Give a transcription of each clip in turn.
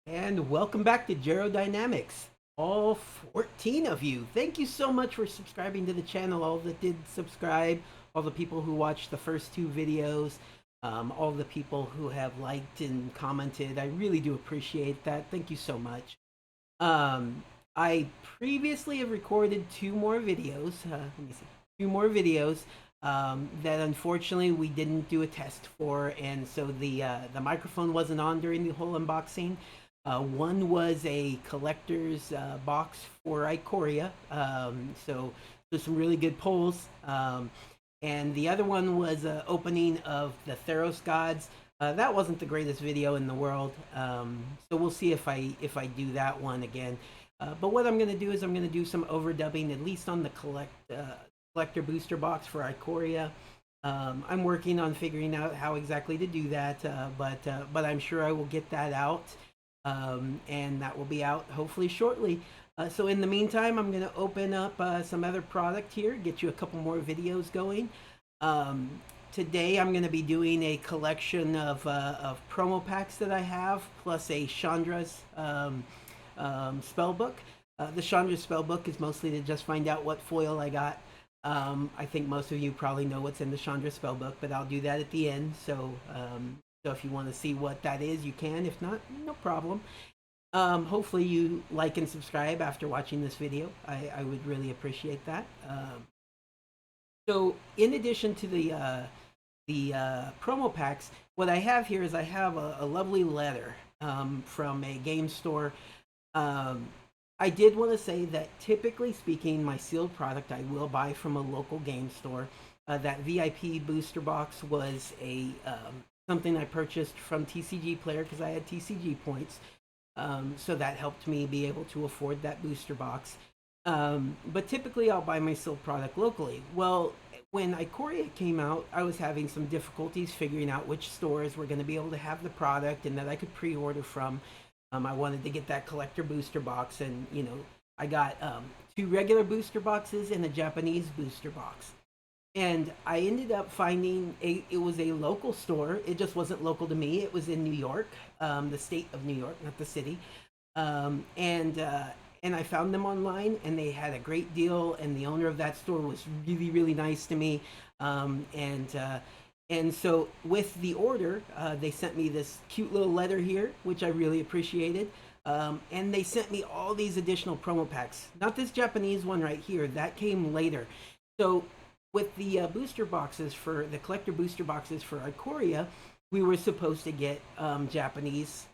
And welcome back to Dynamics. All 14 of you. Thank you so much for subscribing to the channel. All that did subscribe, all the people who watched the first two videos, all the people who have liked and commented. I really do appreciate that. Thank you so much. Um, I previously have recorded two more videos. Let me see. Two more videos that unfortunately we didn't do a test for, and so the microphone wasn't on during the whole unboxing. One was a collector's box for Ikoria, so some really good pulls. And the other one was opening of the Theros gods. That wasn't the greatest video in the world, so we'll see if I do that one again. But what I'm going to do is I'm going to do some overdubbing, at least on the collector booster box for Ikoria. I'm working on figuring out how exactly to do that, but I'm sure I will get that out, and that will be out hopefully shortly. So in the meantime, I'm going to open up some other product here, get you a couple more videos going. Um, Today I'm going to be doing a collection of promo packs that I have, plus a Chandra's spell book. The Chandra spellbook is mostly to just find out what foil I got. I think most of you probably know what's in the Chandra spellbook, but I'll do that at the end. So if you want to see what that is, you can. If not, no problem. Hopefully you like and subscribe after watching this video. I would really appreciate that. So in addition to the promo packs, what I have here is I have a lovely letter from a game store. Um, I did want to say that typically speaking, my sealed product I will buy from a local game store. That VIP booster box was a something I purchased from TCG Player because I had TCG points. So that helped me be able to afford that booster box. But typically I'll buy my sealed product locally. Well, when Ikoria came out, I was having some difficulties figuring out which stores were going to be able to have the product and that I could pre-order from. I wanted to get that collector booster box, and I got two regular booster boxes and a Japanese booster box. And I ended up finding it was a local store. It just wasn't local to me. It was in New York, the state of New York, not the city. Um, and uh, and I found them online, and they had a great deal. And the owner of that store was really, really nice to me. And so with the order, they sent me this cute little letter here, which I really appreciated. And they sent me all these additional promo packs. Not this Japanese one right here. That came later. So with the booster boxes for the collector booster boxes for Ikoria, we were supposed to get Japanese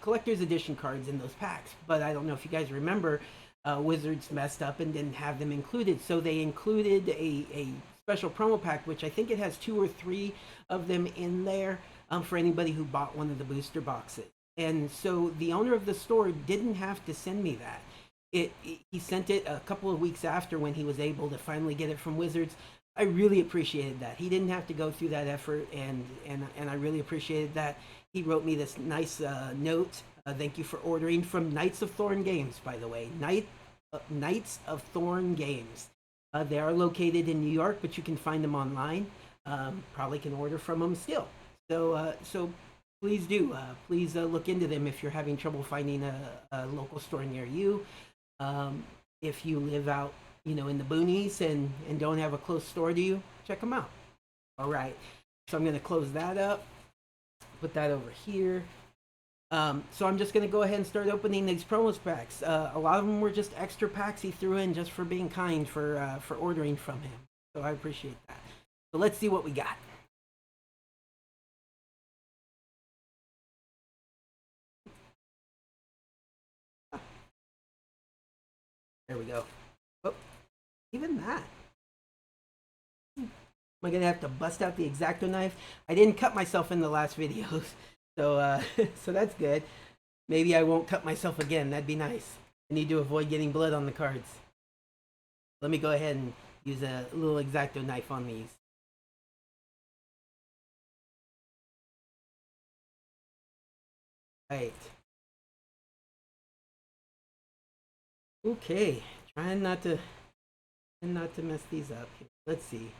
collector's edition cards in those packs. But I don't know if you guys remember, Wizards messed up and didn't have them included. So they included a special promo pack, which I think it has two or three of them in there for anybody who bought one of the booster boxes. And so the owner of the store didn't have to send me that. He sent it a couple of weeks after when he was able to finally get it from Wizards. I really appreciated that. He didn't have to go through that effort, and I really appreciated that. He wrote me this nice note. Thank you for ordering from Knights of Thorn Games, by the way. Knights of Thorn Games. They are located in New York, but you can find them online. Probably can order from them still. So please do. Please look into them if you're having trouble finding a local store near you. If you live out, in the boonies and don't have a close store to you, check them out. All right. So I'm going to close that up, put that over here. So I'm just going to go ahead and start opening these promos packs. A lot of them were just extra packs he threw in just for being kind for ordering from him. So I appreciate that. So let's see what we got. There we go. Oh, even that. Am I gonna have to bust out the X-Acto knife? I didn't cut myself in the last videos, so so that's good. Maybe I won't cut myself again. That'd be nice. I need to avoid getting blood on the cards. Let me go ahead and use a little X-Acto knife on these. Right. Okay. Trying not to mess these up. Let's see.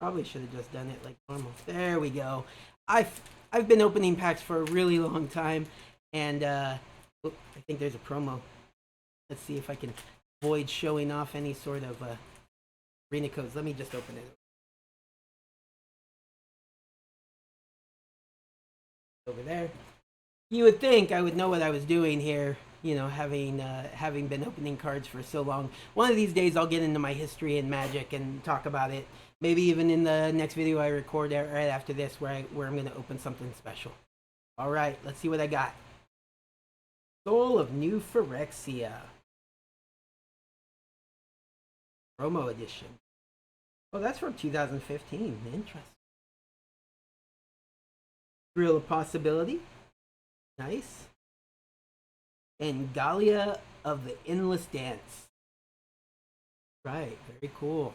Probably should have just done it like normal. There we go. I've been opening packs for a really long time, and I think there's a promo. Let's see if I can avoid showing off any sort of arena codes. Let me just open it over there. You would think I would know what I was doing here, you know, having been opening cards for so long. One of these days I'll get into my history and Magic and talk about it. Maybe even in the next video I record right after this, where I'm going to open something special. All right, let's see what I got. Soul of New Phyrexia. Promo edition. Oh, that's from 2015. Interesting. Thrill of Possibility. Nice. And Galia of the Endless Dance. Right, very cool.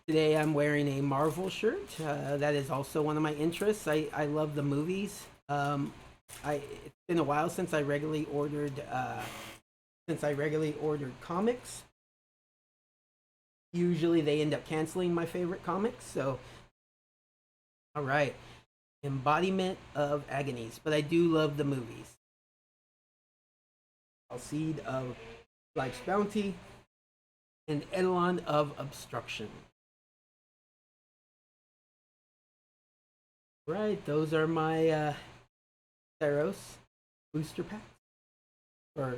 Today I'm wearing a Marvel shirt. That is also one of my interests. I love the movies. It's been a while since I regularly ordered comics. Usually they end up canceling my favorite comics. So, all right, Embodiment of Agonies. But I do love the movies. Alcide of Life's Bounty and Eidolon of Obstruction. Right, those are my Theros booster packs or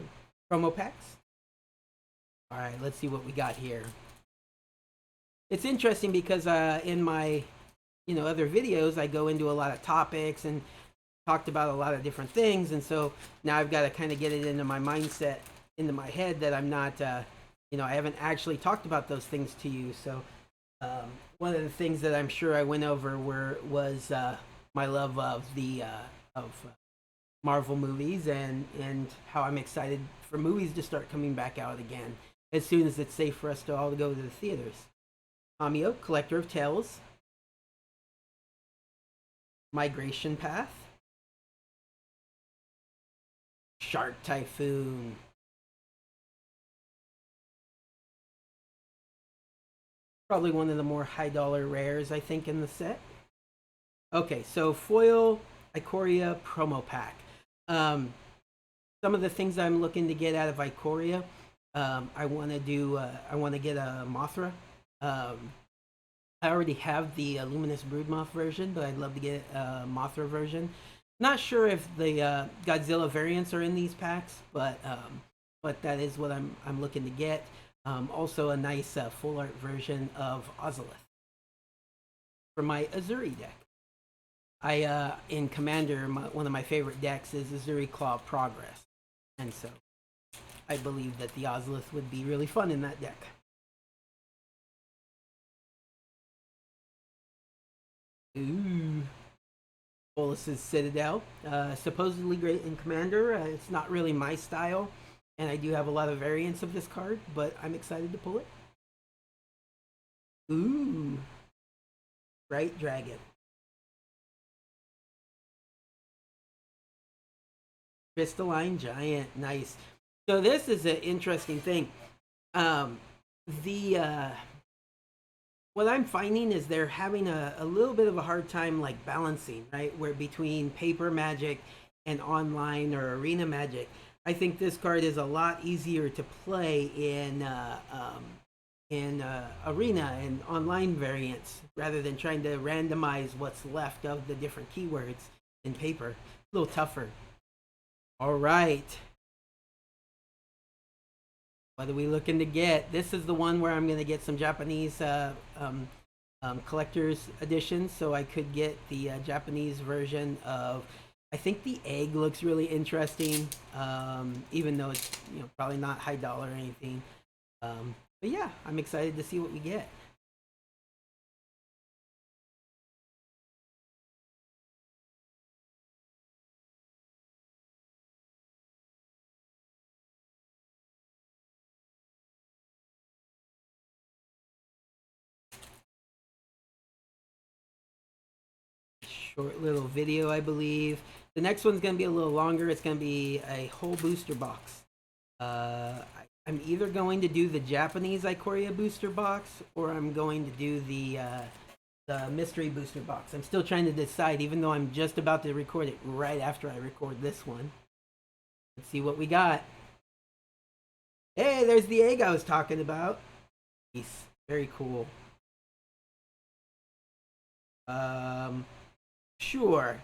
promo packs. All right, let's see what we got here. It's interesting because in my other videos I go into a lot of topics and talked about a lot of different things, and so now I've got to kind of get it into my mindset, into my head, that I'm not I haven't actually talked about those things to you. So one of the things that I'm sure I went over was my love of the Marvel movies, and how I'm excited for movies to start coming back out again as soon as it's safe for us to all go to the theaters. Amio, Collector of Tales. Migration Path. Shark Typhoon. Probably one of the more high dollar rares, I think, in the set. Okay, so foil Ikoria promo pack. Some of the things I'm looking to get out of Ikoria, I want to get a Mothra. I already have the Luminous Broodmoth version, but I'd love to get a Mothra version. Not sure if the Godzilla variants are in these packs, but that is what I'm looking to get. Also, a nice full art version of Ozolith for my Azuri deck. In Commander, one of my favorite decks is Azuri Claw Progress, and so I believe that the Ozolith would be really fun in that deck. Ooh. Bolus's Citadel. Supposedly great in Commander. It's not really my style, and I do have a lot of variants of this card, but I'm excited to pull it. Ooh. Bright Dragon. Crystalline Giant. Nice. So this is an interesting thing. The what I'm finding is they're having a little bit of a hard time like balancing, right? Where between paper Magic and online or arena Magic. I think this card is a lot easier to play in arena and online variants rather than trying to randomize what's left of the different keywords in paper. A little tougher. All right. What are we looking to get? This is the one where I'm going to get some Japanese collector's editions, so I could get the Japanese version of. I think the egg looks really interesting, even though it's probably not high dollar or anything. But yeah, I'm excited to see what we get. short little video, I believe. The next one's going to be a little longer. It's going to be a whole booster box. I'm either going to do the Japanese Ikoria booster box, or I'm going to do the mystery booster box. I'm still trying to decide, even though I'm just about to record it right after I record this one. Let's see what we got. Hey, there's the egg I was talking about. Nice. Very cool. Sure.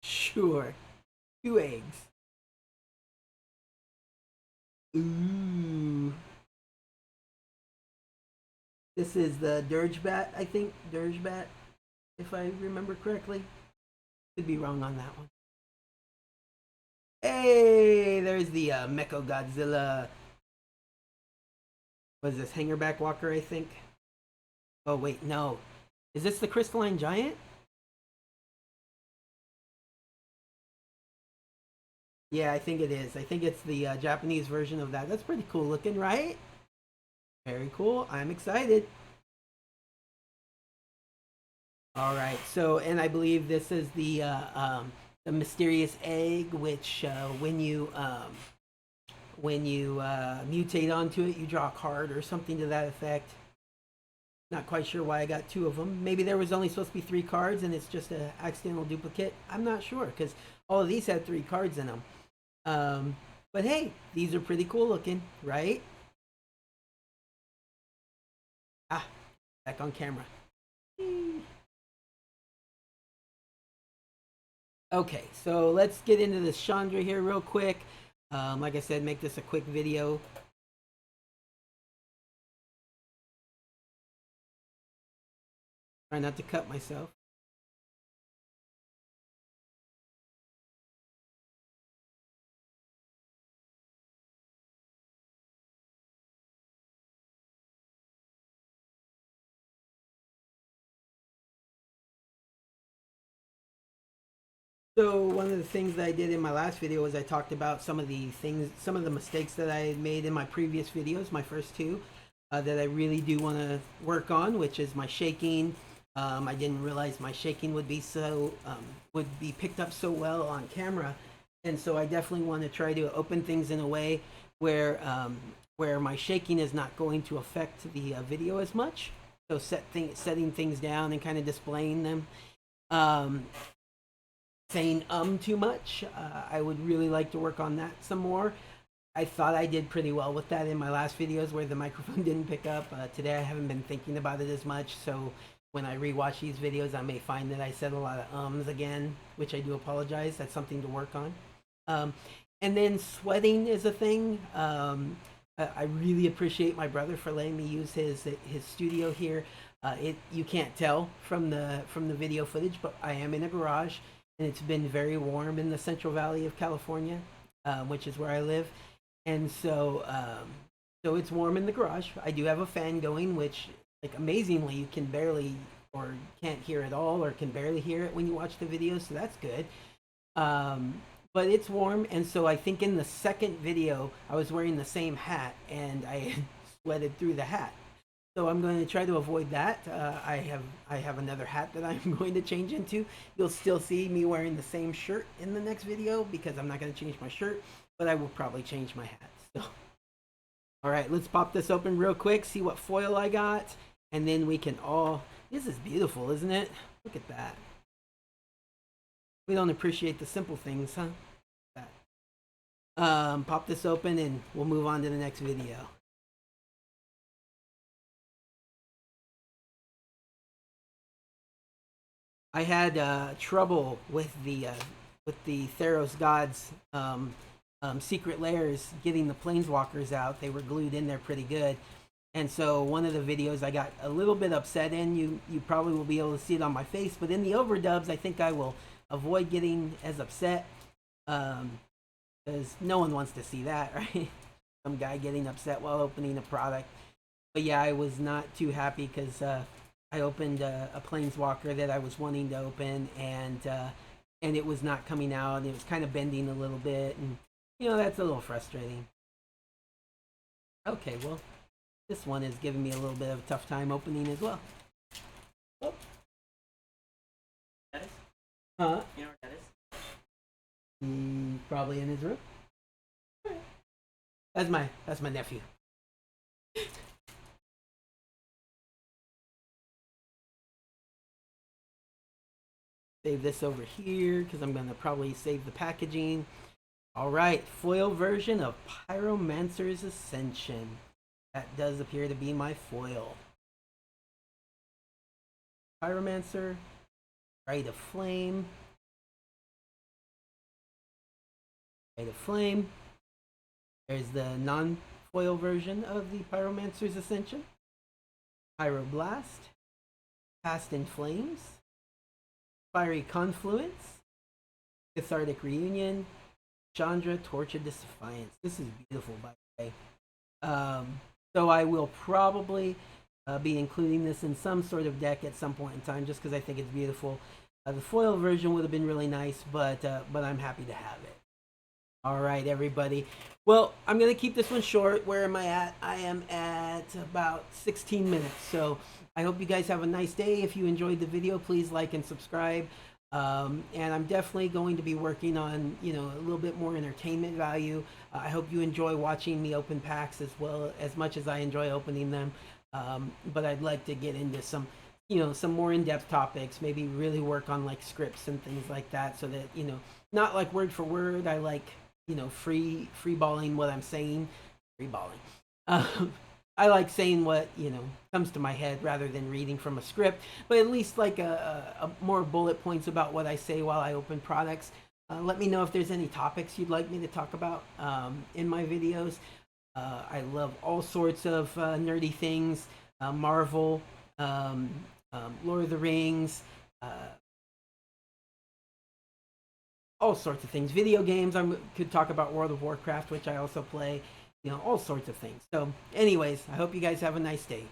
Sure. 2 eggs. Ooh. This is the Dirgebat, I think. Dirgebat, if I remember correctly. Could be wrong on that one. Hey, there's the Mecha Godzilla. What is this? Hangerback Walker, I think. Oh, wait, no. Is this the Crystalline Giant? Yeah, I think it is. I think it's the Japanese version of that. That's pretty cool looking, right? Very cool. I'm excited. All right. So, and I believe this is the mysterious egg, which when you mutate onto it, you draw a card or something to that effect. Not quite sure why I got 2 of them. Maybe there was only supposed to be 3 cards, and it's just an accidental duplicate. I'm not sure because all of these had 3 cards in them. But hey, these are pretty cool looking, right? Ah, back on camera. Okay, so let's get into this Chandra here real quick. Like I said, make this a quick video. Try not to cut myself. So one of the things that I did in my last video was I talked about some of the mistakes that I had made in my previous videos, my first 2, that I really do want to work on, which is my shaking. I didn't realize my shaking would be picked up so well on camera, and so I definitely want to try to open things in a way where my shaking is not going to affect the video as much. So setting things down and kind of displaying them. Saying too much. I would really like to work on that some more. I thought I did pretty well with that in my last videos where the microphone didn't pick up. Today I haven't been thinking about it as much, so when I rewatch these videos I may find that I said a lot of ums again, which I do apologize. That's something to work on. And then sweating is a thing. I really appreciate my brother for letting me use his studio here. You can't tell from the video footage, but I am in a garage, and it's been very warm in the Central Valley of California, which is where I live, and so it's warm in the garage. I do have a fan going, which, like, amazingly, you can barely or can't hear at all, or can barely hear it when you watch the video, so that's good. But it's warm, and so I think in the second video I was wearing the same hat, and I sweated through the hat. So I'm going to try to avoid that. I have another hat that I'm going to change into. You'll still see me wearing the same shirt in the next video because I'm not going to change my shirt, but I will probably change my hat. So, all right, let's pop this open real quick, see what foil I got, and then we can all. This is beautiful, isn't it? Look at that. We don't appreciate the simple things, huh? Pop this open and we'll move on to the next video. I had trouble with the Theros Gods secret layers, getting the planeswalkers out. They were glued in there pretty good. And so one of the videos I got a little bit upset in. You probably will be able to see it on my face, but in the overdubs I think I will avoid getting as upset, because no one wants to see that, right? Some guy getting upset while opening a product. But yeah, I was not too happy because I opened a planeswalker that I was wanting to open, and it was not coming out, and it was kind of bending a little bit, and that's a little frustrating. Okay, well, this one is giving me a little bit of a tough time opening as well. Oh. Huh? You know where that is? Probably in his room. That's my nephew. Save this over here because I'm gonna probably save the packaging. All right, foil version of Pyromancer's Ascension. That does appear to be my foil. Pyromancer, Rite of Flame, Rite of Flame. There's the non-foil version of the Pyromancer's Ascension. Pyroblast, Past in Flames, Fiery Confluence, Cathartic Reunion, Chandra, Torch of Defiance. This is beautiful, by the way. So I will probably be including this in some sort of deck at some point in time, just because I think it's beautiful. The foil version would have been really nice, but I'm happy to have it. All right, everybody. Well, I'm going to keep this one short. Where am I at? I am at about 16 minutes. So I hope you guys have a nice day. If you enjoyed the video, please like and subscribe. And I'm definitely going to be working on, a little bit more entertainment value. I hope you enjoy watching me open packs as much as I enjoy opening them. But I'd like to get into some more in-depth topics, maybe really work on like scripts and things like that, so that, not like word for word. I like, free balling what I'm saying. Free balling. I like saying what comes to my head rather than reading from a script, but at least like a more bullet points about what I say while I open products. Let me know if there's any topics you'd like me to talk about in my videos. I love all sorts of nerdy things, Marvel, Lord of the Rings, all sorts of things. Video games. I could talk about World of Warcraft, which I also play. All sorts of things. So, anyways, I hope you guys have a nice day.